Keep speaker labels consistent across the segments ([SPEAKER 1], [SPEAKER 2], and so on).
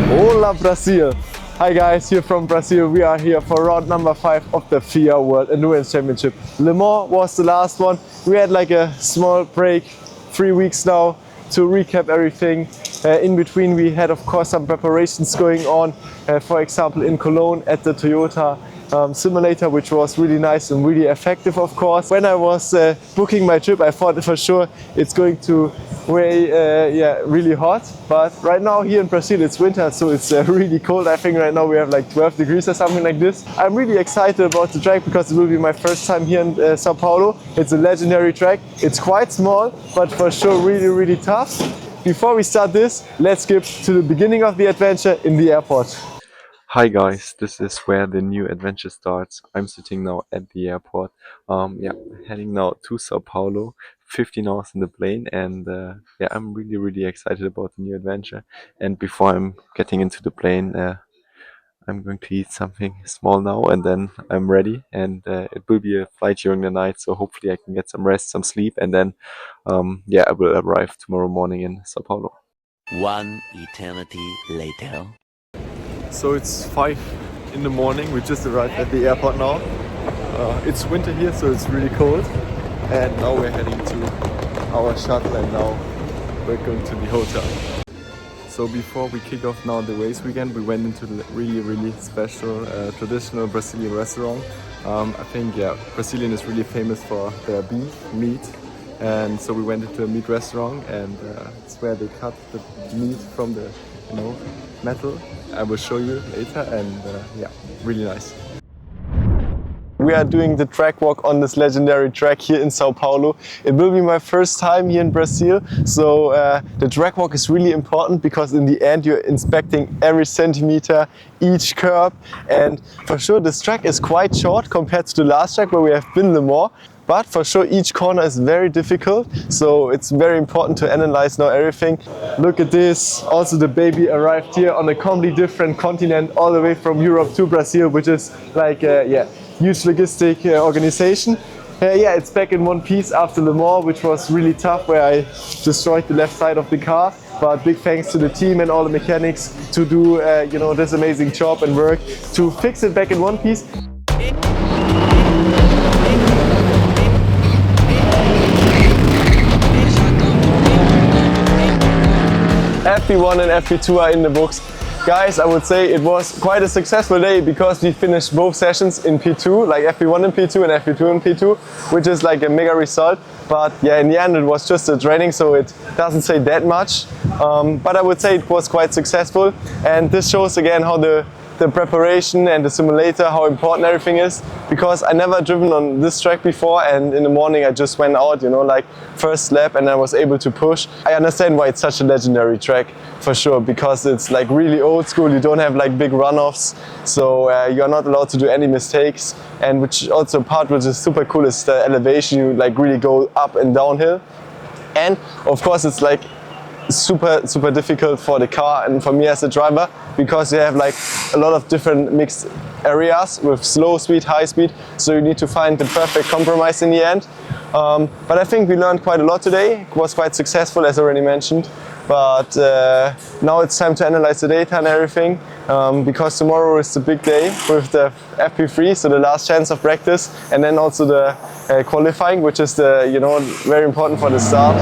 [SPEAKER 1] Hola Brazil! Hi guys, here from Brazil. We are here for round number 5 of the FIA World Endurance Championship. Le Mans was the last one. We had like a small break, 3 weeks now, to recap everything. In between we had of course some preparations going on, for example in Cologne at the Toyota simulator, which was really nice and really effective of course. When I was booking my trip I thought for sure it's going to be really hot, but right now here in Brazil it's winter, so it's really cold. I think right now we have like 12 degrees or something like this. I'm really excited about the track because it will be my first time here in Sao Paulo. It's a legendary track. It's quite small, but for sure really tough. Before we start this, let's skip to the beginning of the adventure in the airport.
[SPEAKER 2] Hi guys, this is where the new adventure starts. I'm sitting now at the airport. Heading now to Sao Paulo, 15 hours in the plane, and I'm really excited about the new adventure. And before I'm getting into the plane, I'm going to eat something small now, and then I'm ready. And it will be a flight during the night, so hopefully I can get some rest, some sleep, and then I will arrive tomorrow morning in Sao Paulo.
[SPEAKER 3] One eternity later.
[SPEAKER 1] So it's 5 in the morning. We just arrived at the airport now. It's winter here, so it's really cold. And now we're heading to our shuttle, and now we're going to the hotel. So before we kick off now the race weekend, we went into the really special traditional Brazilian restaurant. I think Brazilian is really famous for their beef, meat. And so we went into a meat restaurant, and it's where they cut the meat from the metal. I will show you later, and really nice. We are doing the track walk on this legendary track here in Sao Paulo. It will be my first time here in Brazil, so the track walk is really important because in the end you're inspecting every centimeter, each curb, and for sure this track is quite short compared to the last track where we have been Le Mans. But for sure each corner is very difficult, so it's very important to analyze now everything. Look at this, also the baby arrived here on a completely different continent, all the way from Europe to Brazil, which is like huge logistic organization. It's back in one piece after Le Mans, which was really tough, where I destroyed the left side of the car. But big thanks to the team and all the mechanics to do this amazing job and work to fix it back in one piece. FP1 and FP2 are in the books. Guys, I would say it was quite a successful day because we finished both sessions in P2, like FP1 in P2 and FP2 in P2, which is like a mega result. But in the end it was just a training, so it doesn't say that much. But I would say it was quite successful, and this shows again how the preparation and the simulator, how important everything is, because I never driven on this track before, and in the morning I just went out, like first lap, and I was able to push. I understand why it's such a legendary track for sure, because it's like really old school. You don't have like big runoffs, so you're not allowed to do any mistakes, and which also part which is super cool is the elevation. You like really go up and downhill, and of course it's like super difficult for the car and for me as a driver, because you have like a lot of different mixed areas with slow speed, high speed, so you need to find the perfect compromise in the end. But I think we learned quite a lot today. It was quite successful, as already mentioned, but now it's time to analyze the data and everything, because tomorrow is the big day with the FP3, so the last chance of practice, and then also the qualifying, which is the very important for the start.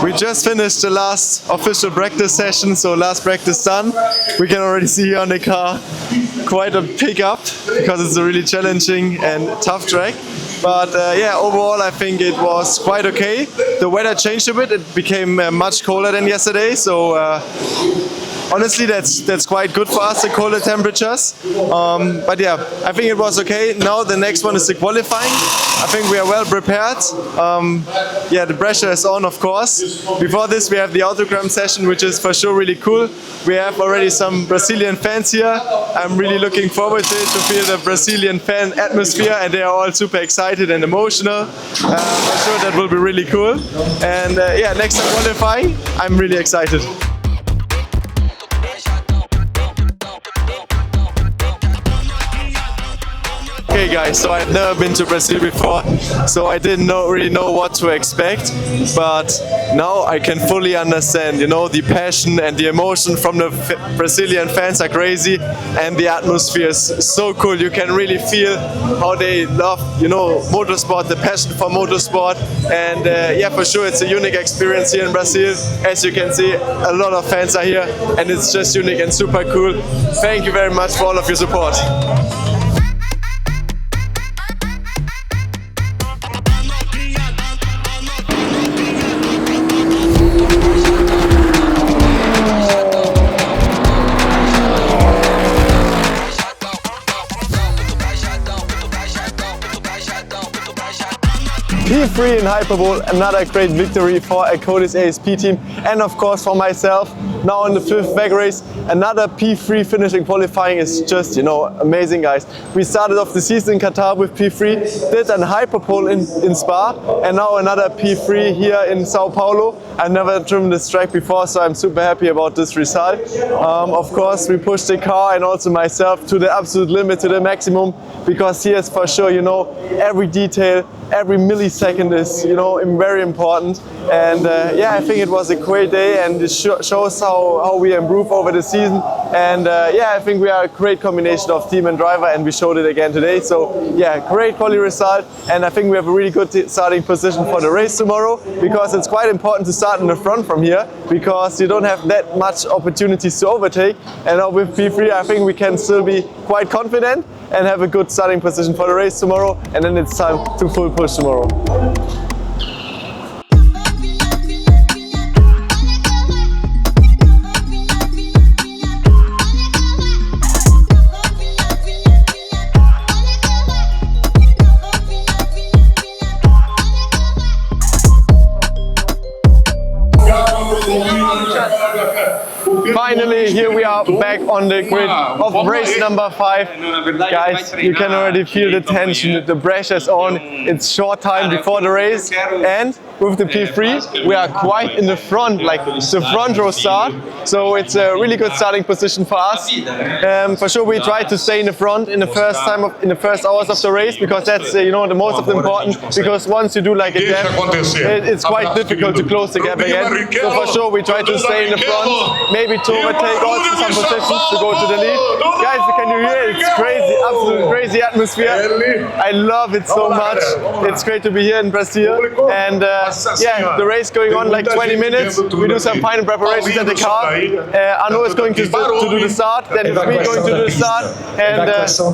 [SPEAKER 1] We just finished the last official practice session, so last practice done. We can already see here on the car quite a pickup, because it's a really challenging and tough track. But overall I think it was quite okay. The weather changed a bit, it became much colder than yesterday, so honestly, that's quite good for us, the colder temperatures. But yeah, I think it was okay. Now the next one is the qualifying. I think we are well prepared. Yeah, the pressure is on, of course. Before this, we have the autogram session, which is for sure really cool. We have already some Brazilian fans here. I'm really looking forward to it, to feel the Brazilian fan atmosphere, and they are all super excited and emotional. I'm sure that will be really cool. And yeah, next time qualifying, I'm really excited. Okay guys, so I've never been to Brazil before, so I didn't really know what to expect, but now I can fully understand, you know, the passion and the emotion from the Brazilian fans are crazy, and the atmosphere is so cool. You can really feel how they love, you know, motorsport, the passion for motorsport, and yeah, for sure it's a unique experience here in Brazil. As you can see, a lot of fans are here, and it's just unique and super cool. Thank you very much for all of your support. P3 in Hyperbole, another great victory for a Cody's ASP team, and of course for myself. Now in the 5th WEG race, another P3 finish in qualifying is just, you know, amazing, guys. We started off the season in Qatar with P3, did an Hyperpole in Spa, and now another P3 here in Sao Paulo. I've never driven this track before, so I'm super happy about this result. Of course, we pushed the car and also myself to the absolute limit, to the maximum, because here is for sure, you know, every detail, every millisecond is, you know, very important. And yeah, I think it was a great day, and it shows how we improve over the season. And yeah, I think we are a great combination of team and driver, and we showed it again today. So yeah, great quality result, and I think we have a really good starting position for the race tomorrow, because it's quite important to start in the front from here, because you don't have that much opportunities to overtake. And now with P3, I think we can still be quite confident and have a good starting position for the race tomorrow, and then it's time to full push tomorrow. Finally, here we are back on the grid of race number 5. Guys, you can already feel the tension, the pressure's on. It's short time before the race, and with the P3, we are quite in the front, like the front row start. So it's a really good starting position for us. For sure, we try to stay in the front in the first hours of the race, because that's you know, the most of the important. Because once you do like a gap, it's quite difficult to close the gap again. So for sure, we try to stay in the front, maybe to overtake also some positions to go to the lead. Guys, can you hear it? It's crazy, absolutely crazy atmosphere. I love it so much. It's great to be here in Brazil, and yeah, the race going on like 20 minutes. We do some final preparations at the car. Arnaud is going to do the start, then it's me going to do the start, and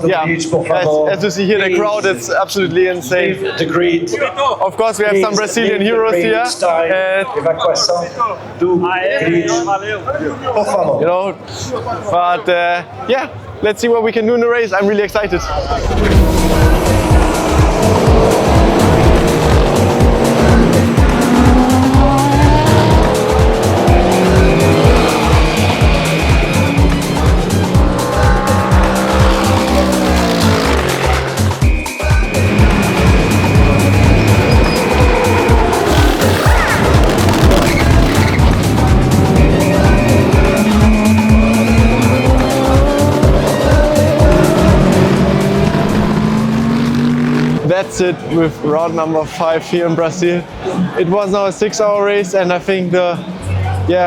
[SPEAKER 1] yeah, as you see here, the crowd is absolutely insane. Of course, we have some Brazilian heroes here. You know, but yeah, let's see what we can do in the race. I'm really excited. That's it with round number 5 here in Brazil. It was now a 6-hour race, and I think the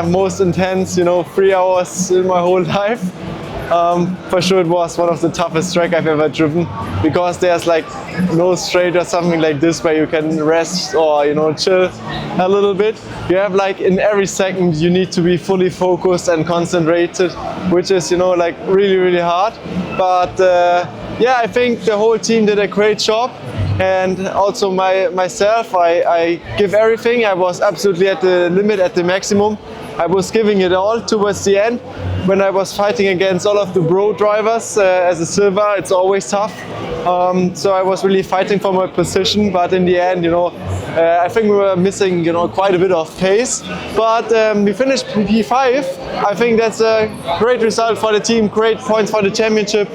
[SPEAKER 1] most intense, you know, 3 hours in my whole life. For sure it was one of the toughest track I've ever driven, because there's like no straight or something like this where you can rest or, you know, chill a little bit. You have like in every second you need to be fully focused and concentrated, which is, you know, like really hard. But yeah, I think the whole team did a great job, and also myself, I give everything. I was absolutely at the limit, at the maximum. I was giving it all towards the end, when I was fighting against all of the bro drivers as a silver, it's always tough. So I was really fighting for my position, but in the end, I think we were missing, quite a bit of pace. But we finished P5. I think that's a great result for the team, great points for the championship.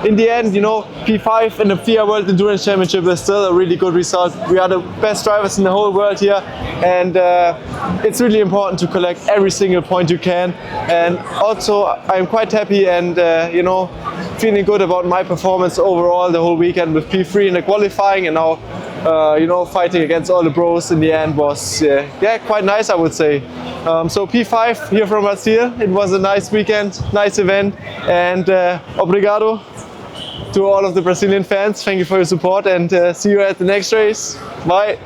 [SPEAKER 1] In the end, P5 in the FIA World Endurance Championship is still a really good result. We are the best drivers in the whole world here, and it's really important to collect every single point you can. And also, I'm quite happy and feeling good about my performance overall the whole weekend with P3 in the qualifying, and now fighting against all the bros in the end was quite nice, I would say. So P5 here from Brazil. It was a nice weekend, nice event, and obrigado to all of the Brazilian fans. Thank you for your support, and see you at the next race. Bye.